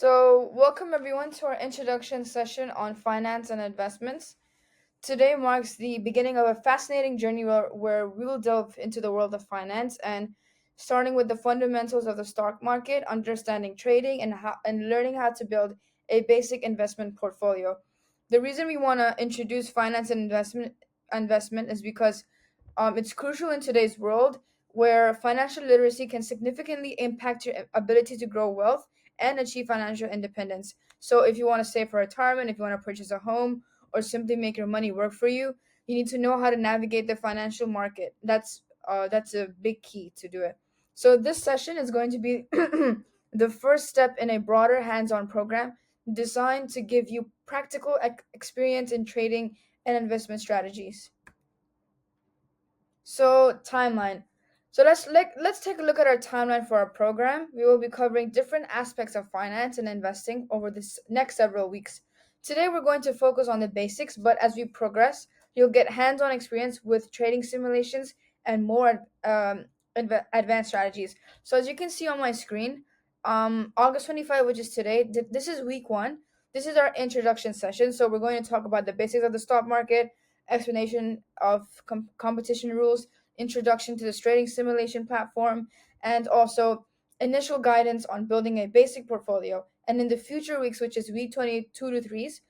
Welcome everyone to our introduction session on finance and investments. Today marks the beginning of a fascinating journey where we will delve into the world of finance and starting with the fundamentals of the stock market, understanding trading, and learning how to build a basic investment portfolio. The reason we want to introduce finance and investment is because it's crucial in today's world where financial literacy can significantly impact your ability to grow wealth and achieve financial independence. So, if you want to save for retirement, if you want to purchase a home, or simply make your money work for you, you need to know how to navigate the financial market. That's a big key to do it. So, this session is going to be the first step in a broader hands-on program designed to give you practical experience in trading and investment strategies. So timeline. So let's take a look at our timeline for our program. We will be covering different aspects of finance and investing over this next several weeks. Today we're going to focus on the basics, but as we progress, you'll get hands-on experience with trading simulations and more advanced strategies. So as you can see on my screen, August 25, which is today, this is week 1. This is our introduction session. So we're going to talk about the basics of the stock market, explanation of competition rules, introduction to this trading simulation platform, and also initial guidance on building a basic portfolio. And in the future weeks, which is week 22 to 3s,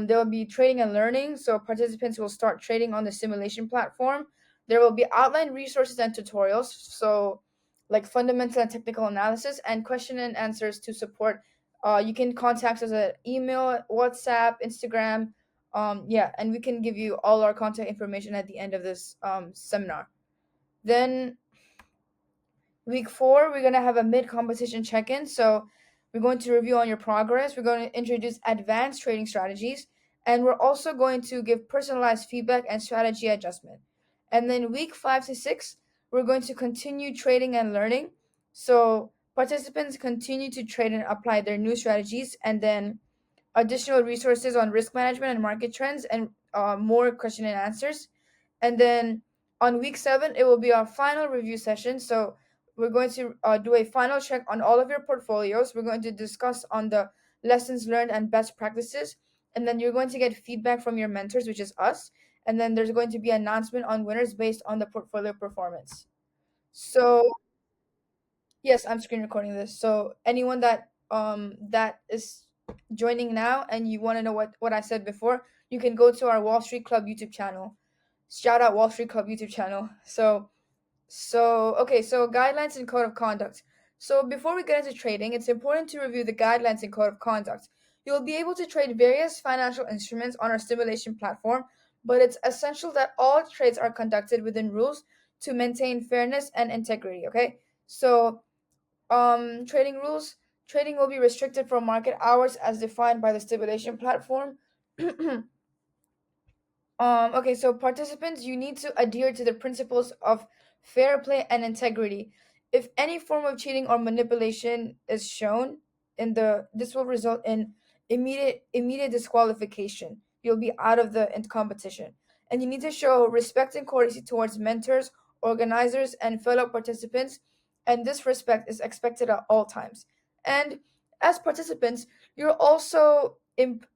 there will be trading and learning. So participants will start trading on the simulation platform. There will be outline resources and tutorials. So like fundamental and technical analysis and question and answers to support. You can contact us at email, WhatsApp, Instagram, yeah, and we can give you all our contact information at the end of this seminar. Then week 4, we're gonna have a mid-competition check-in. So we're going to review on your progress. We're going to introduce advanced trading strategies, and we're also going to give personalized feedback and strategy adjustment. And then week 5 to 6, we're going to continue trading and learning. So participants continue to trade and apply their new strategies, and then additional resources on risk management and market trends, and more question and answers. And then on week 7, it will be our final review session. So we're going to do a final check on all of your portfolios. We're going to discuss on the lessons learned and best practices. And then you're going to get feedback from your mentors, which is us. And then there's going to be an announcement on winners based on the portfolio performance. So yes, I'm screen recording this. So anyone that is joining now and you want to know what I said before, you can go to our Wall Street Club YouTube channel. Shout out Wall Street Club YouTube channel. So guidelines and code of conduct. So before we get into trading, it's important to review the guidelines and code of conduct. You'll be able to trade various financial instruments on our simulation platform, but it's essential that all trades are conducted within rules to maintain fairness and integrity, okay? So trading rules. Trading will be restricted from market hours as defined by the stipulation platform. Okay, so participants, you need to adhere to the principles of fair play and integrity. If any form of cheating or manipulation is shown this will result in immediate disqualification. You'll be out of the competition. And you need to show respect and courtesy towards mentors, organizers, and fellow participants, and this respect is expected at all times. And as participants, you're also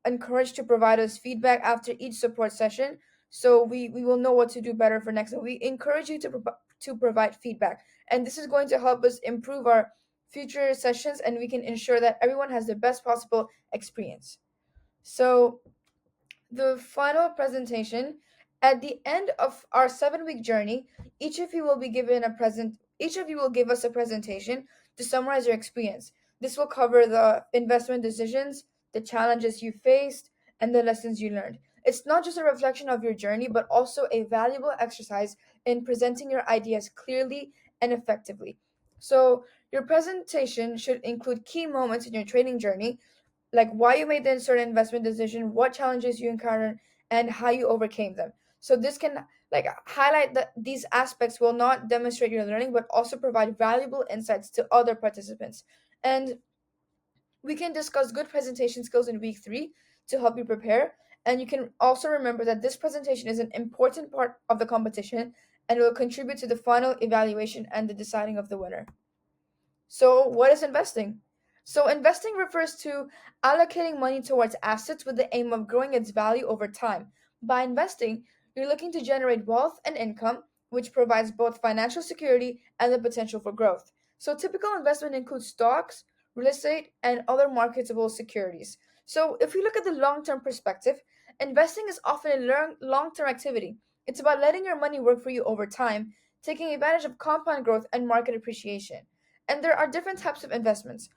encouraged to provide us feedback after each support session so we will know what to do better for next time. We encourage you to provide feedback, and this is going to help us improve our future sessions, and we can ensure that everyone has the best possible experience. So the final presentation, at the end of our 7-week journey, each of you will give us a presentation to summarize your experience. This will cover the investment decisions, the challenges you faced, and the lessons you learned. It's not just a reflection of your journey, but also a valuable exercise in presenting your ideas clearly and effectively. So your presentation should include key moments in your trading journey, like why you made the certain investment decision, what challenges you encountered, and how you overcame them. So this can like highlight that these aspects will not demonstrate your learning, but also provide valuable insights to other participants. And we can discuss good presentation skills in week 3 to help you prepare. And you can also remember that this presentation is an important part of the competition and will contribute to the final evaluation and the deciding of the winner. So, what is investing? So, investing refers to allocating money towards assets with the aim of growing its value over time. By investing, you're looking to generate wealth and income, which provides both financial security and the potential for growth. So, typical investment includes stocks, real estate, and other marketable securities. So, if we look at the long term perspective, investing is often a long term activity. It's about letting your money work for you over time, taking advantage of compound growth and market appreciation. And there are different types of investments.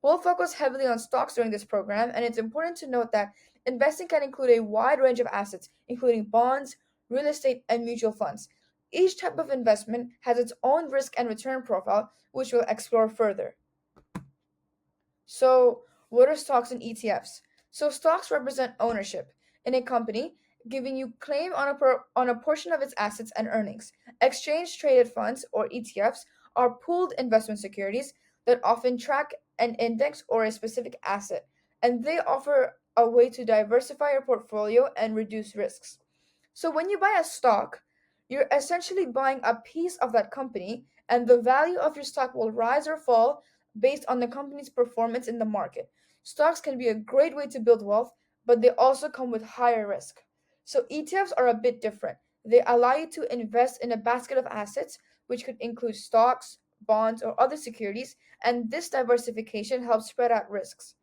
We'll focus heavily on stocks during this program, and it's important to note that investing can include a wide range of assets, including bonds, real estate, and mutual funds. Each type of investment has its own risk and return profile, which we'll explore further. So, what are stocks and ETFs? So, stocks represent ownership in a company, giving you claim on on a portion of its assets and earnings. Exchange traded funds, or ETFs, are pooled investment securities that often track an index or a specific asset, and they offer a way to diversify your portfolio and reduce risks. So when you buy a stock, you're essentially buying a piece of that company, and the value of your stock will rise or fall based on the company's performance in the market. Stocks can be a great way to build wealth, but they also come with higher risk. So ETFs are a bit different. They allow you to invest in a basket of assets, which could include stocks, bonds, or other securities, and this diversification helps spread out risks.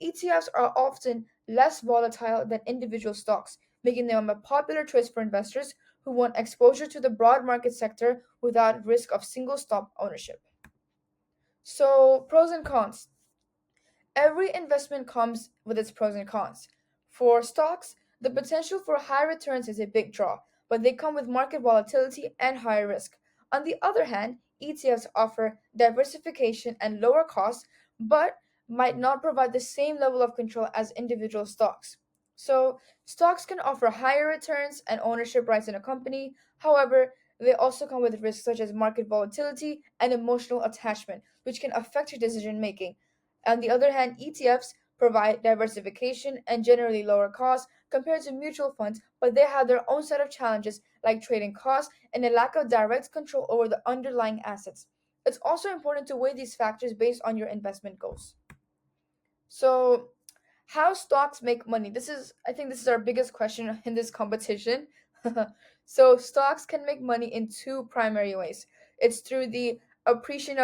ETFs are often less volatile than individual stocks, making them a popular choice for investors who want exposure to the broad market sector without risk of single stock ownership. So, pros and cons. Every investment comes with its pros and cons. For stocks, the potential for high returns is a big draw, but they come with market volatility and higher risk. On the other hand, ETFs offer diversification and lower costs, but might not provide the same level of control as individual stocks. So, stocks can offer higher returns and ownership rights in a company. However, they also come with risks such as market volatility and emotional attachment, which can affect your decision making. On the other hand, ETFs provide diversification and generally lower costs compared to mutual funds, but they have their own set of challenges like trading costs and a lack of direct control over the underlying assets. It's also important to weigh these factors based on your investment goals. So, how stocks make money? I think this is our biggest question in this competition. So, stocks can make money in two primary ways. It's through the appreciation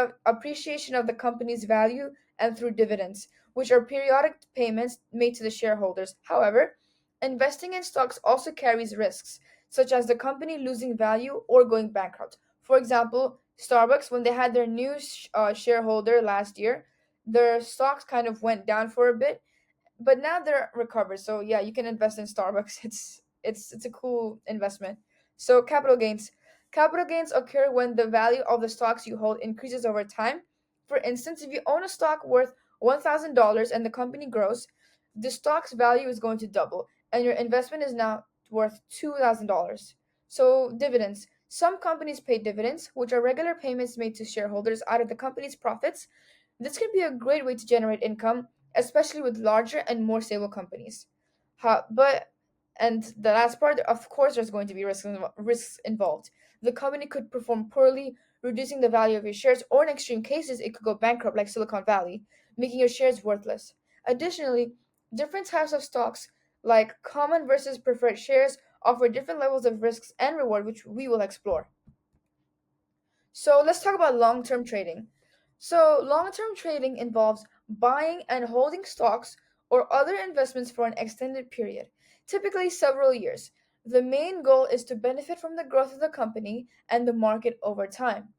of the company's value and through dividends, which are periodic payments made to the shareholders. However, investing in stocks also carries risks, such as the company losing value or going bankrupt. For example, Starbucks, when they had their new shareholder last year, their stocks kind of went down for a bit, but now they're recovered. So yeah, you can invest in Starbucks. It's a cool investment. So capital gains occur when the value of the stocks you hold increases over time. For instance, if you own a stock worth $1,000 and the company grows, the stock's value is going to double, and your investment is now worth $2,000. So dividends. Some companies pay dividends, which are regular payments made to shareholders out of the company's profits. This can be a great way to generate income, especially with larger and more stable companies. But and the last part, of course, there's going to be risks involved. The company could perform poorly, reducing the value of your shares, or in extreme cases, it could go bankrupt like Silicon Valley, making your shares worthless. Additionally, different types of stocks, like common versus preferred shares, offer different levels of risks and reward, which we will explore. So let's talk about long term trading. So, long term trading involves buying and holding stocks or other investments for an extended period, typically several years. The main goal is to benefit from the growth of the company and the market over time.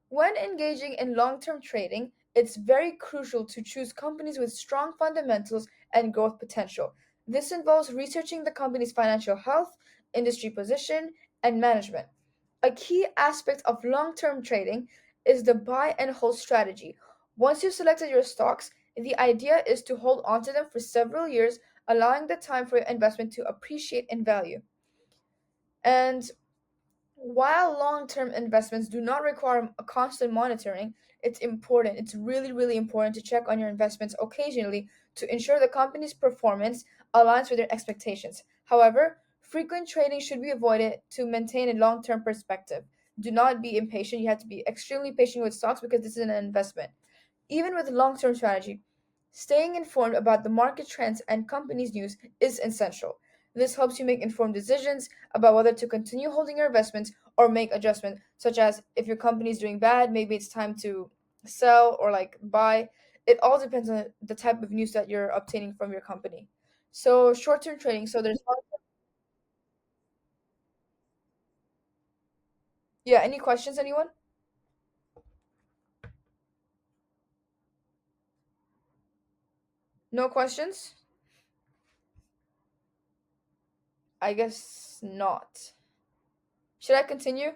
When engaging in long term trading, it's very crucial to choose companies with strong fundamentals and growth potential. This involves researching the company's financial health, industry position, and management. A key aspect of long term trading is the buy and hold strategy. Once you've selected your stocks, the idea is to hold onto them for several years, allowing the time for your investment to appreciate in value. And while long term investments do not require a constant monitoring, it's really, really important to check on your investments occasionally to ensure the company's performance aligns with your expectations. However, frequent trading should be avoided to maintain a long term perspective. Do not be impatient. You have to be extremely patient with stocks because this is an investment. Even with long term strategy, staying informed about the market trends and companies' news is essential. This helps you make informed decisions about whether to continue holding your investments or make adjustments, such as if your company is doing bad, maybe it's time to sell or like buy. It all depends on the type of news that you're obtaining from your company. So short-term trading. So there's yeah. Any questions, anyone? No questions? I guess not. Should I continue?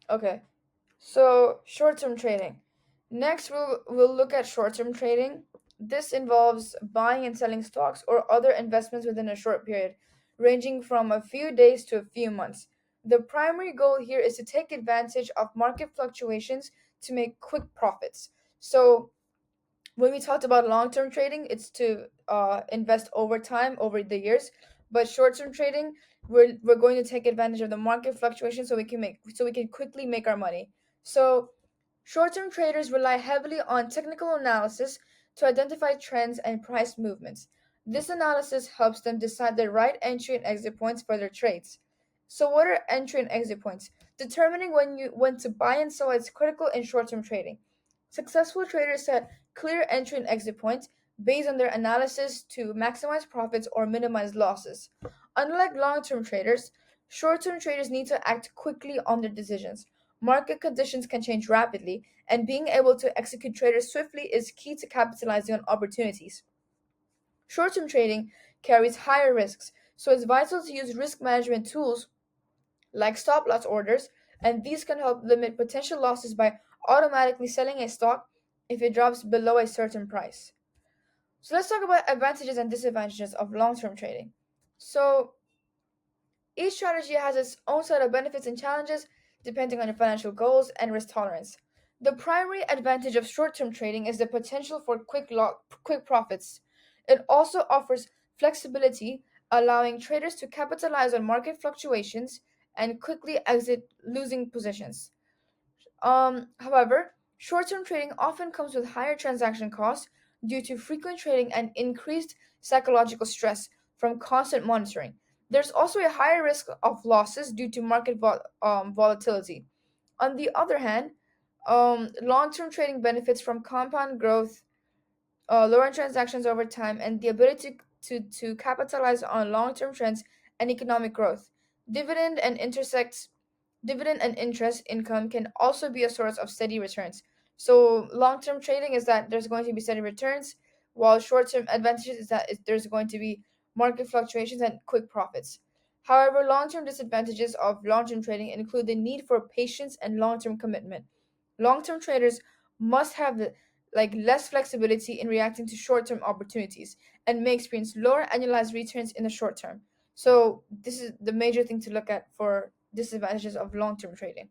Okay. So, short-term trading. Next, we'll look at short-term trading. This involves buying and selling stocks or other investments within a short period, ranging from a few days to a few months. The primary goal here is to take advantage of market fluctuations to make quick profits. So, when we talked about long-term trading, it's to invest over time, over the years. But short-term trading, we're going to take advantage of the market fluctuation so we can quickly make our money. So short-term traders rely heavily on technical analysis to identify trends and price movements. This analysis helps them decide the right entry and exit points for their trades. So what are entry and exit points? Determining when to buy and sell is critical in short-term trading. Successful traders set clear entry and exit points based on their analysis to maximize profits or minimize losses. Unlike long term traders, short term traders need to act quickly on their decisions. Market conditions can change rapidly, and being able to execute traders swiftly is key to capitalizing on opportunities. Short term trading carries higher risks, so it's vital to use risk management tools like stop loss orders, and these can help limit potential losses by automatically selling a stock if it drops below a certain price. So let's talk about advantages and disadvantages of long-term trading. So each strategy has its own set of benefits and challenges depending on your financial goals and risk tolerance. The primary advantage of short-term trading is the potential for quick profits. It also offers flexibility, allowing traders to capitalize on market fluctuations and quickly exit losing positions. However, short-term trading often comes with higher transaction costs due to frequent trading and increased psychological stress from constant monitoring. There's also a higher risk of losses due to volatility. On the other hand, long-term trading benefits from compound growth, lower transactions over time, and the ability to capitalize on long-term trends and economic growth. Dividend and intersect Dividend and interest income can also be a source of steady returns. So long-term trading is that there's going to be steady returns, while short-term advantages is that there's going to be market fluctuations and quick profits. However, long-term disadvantages of long-term trading include the need for patience and long-term commitment. Long-term traders must have less flexibility in reacting to short-term opportunities and may experience lower annualized returns in the short term. So this is the major thing to look at for disadvantages of long-term trading.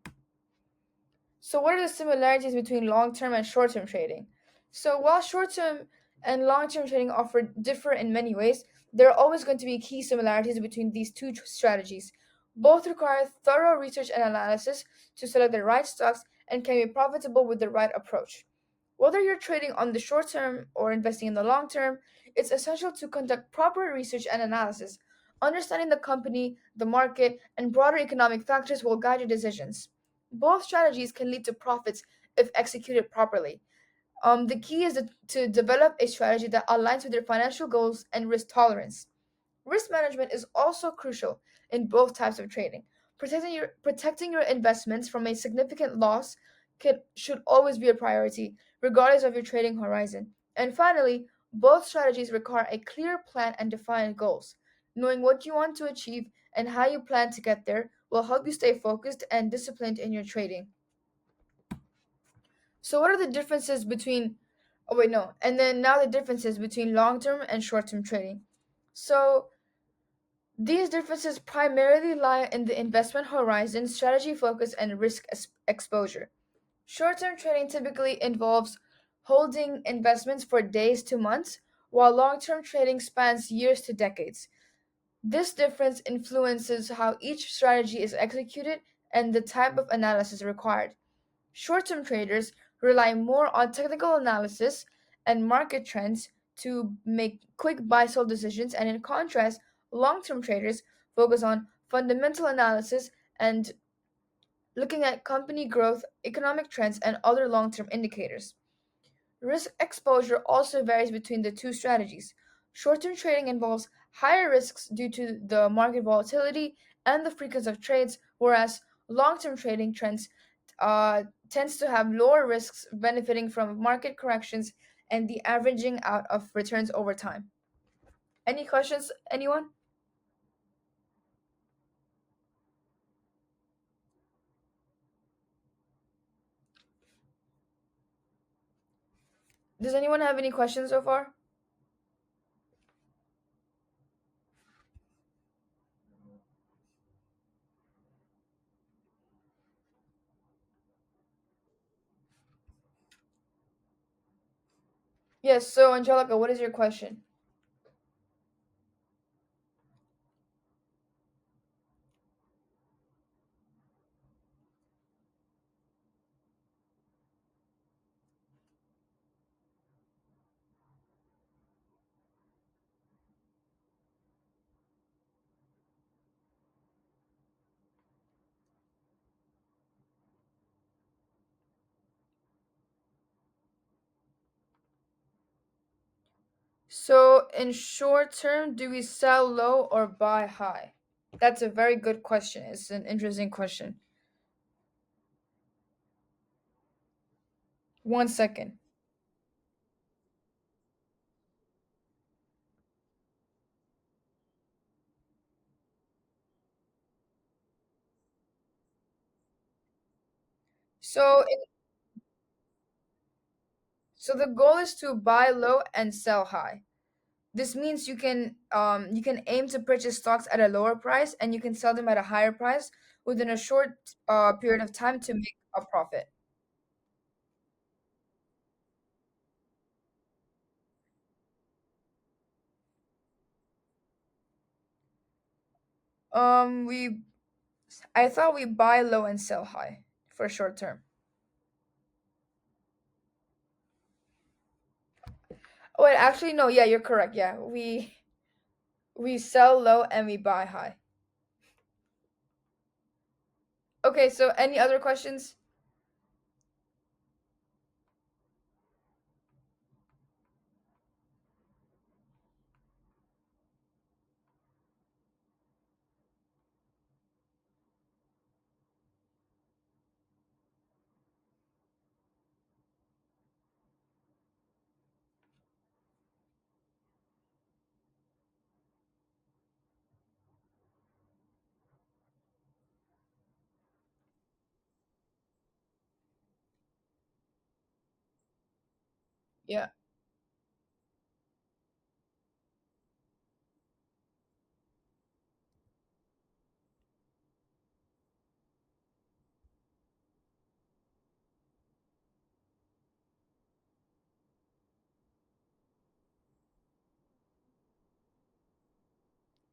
So what are the similarities between long-term and short-term trading? So while short-term and long-term trading differ in many ways, there are always going to be key similarities between these two strategies. Both require thorough research and analysis to select the right stocks and can be profitable with the right approach. Whether you're trading on the short term or investing in the long term, it's essential to conduct proper research and analysis. Understanding the company, the market, and broader economic factors will guide your decisions. Both strategies can lead to profits if executed properly. The key is to develop a strategy that aligns with your financial goals and risk tolerance. Risk management is also crucial in both types of trading. Protecting your investments from a significant loss should always be a priority, regardless of your trading horizon. And finally, both strategies require a clear plan and defined goals. Knowing what you want to achieve and how you plan to get there will help you stay focused and disciplined in your trading. So, what are the differences between? Oh wait, no. And then now the differences between long-term and short-term trading. So, these differences primarily lie in the investment horizon, strategy focus, and exposure. Short term trading typically involves holding investments for days to months, while long term trading spans years to decades. This difference influences how each strategy is executed and the type of analysis required. Short term traders rely more on technical analysis and market trends to make quick buy sell decisions, and in contrast, long term traders focus on fundamental analysis and looking at company growth, economic trends, and other long term indicators. Risk exposure also varies between the two strategies. Short term trading involves higher risks due to the market volatility and the frequency of trades, whereas long term trading tends to have lower risks, benefiting from market corrections and the averaging out of returns over time. Any questions, anyone? Does anyone have any questions so far? Yes, so Angelica, what is your question? So, in short term, do we sell low or buy high? That's a very good question. It's an interesting question. 1 second. So, so the goal is to buy low and sell high. This means you can aim to purchase stocks at a lower price and you can sell them at a higher price within a short period of time to make a profit. We I thought we buy low and sell high for short term. Oh, wait, actually no, yeah, you're correct. Yeah, we sell low and we buy high. Okay, so any other questions? Yeah.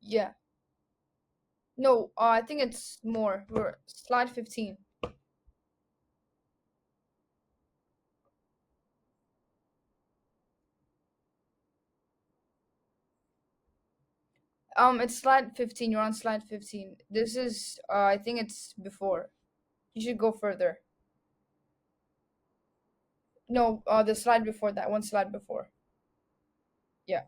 Yeah. No, I think it's more. We're slide 15. It's slide 15. You're on slide 15. This is I think it's before. You should go further. No, the slide before that, one slide before. Yeah.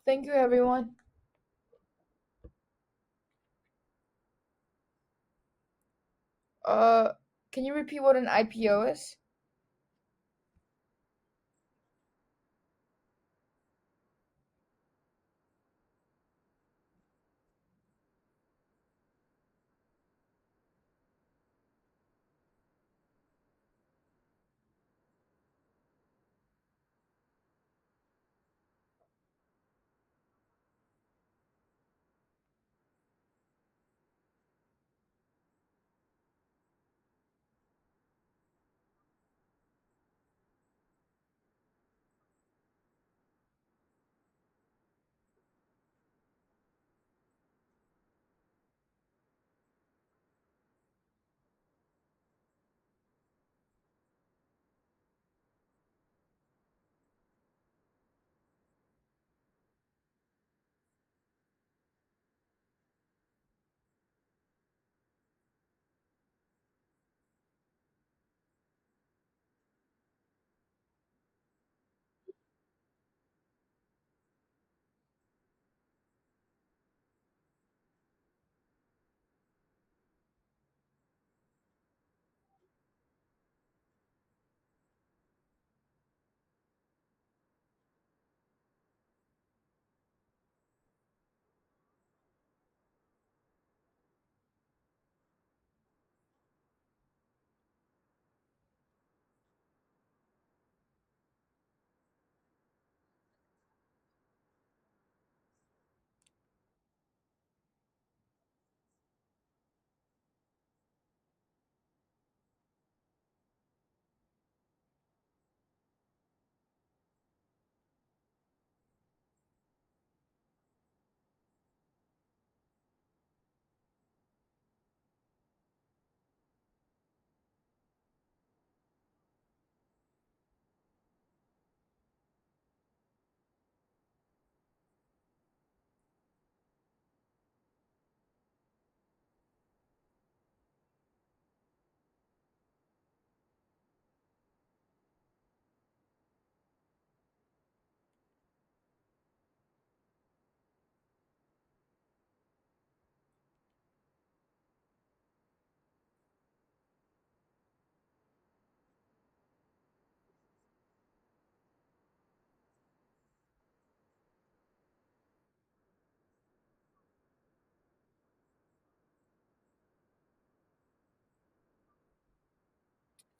Thank you, everyone. Uh, can you repeat what an IPO is?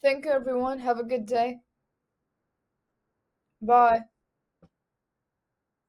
Thank you, everyone. Have a good day. Bye.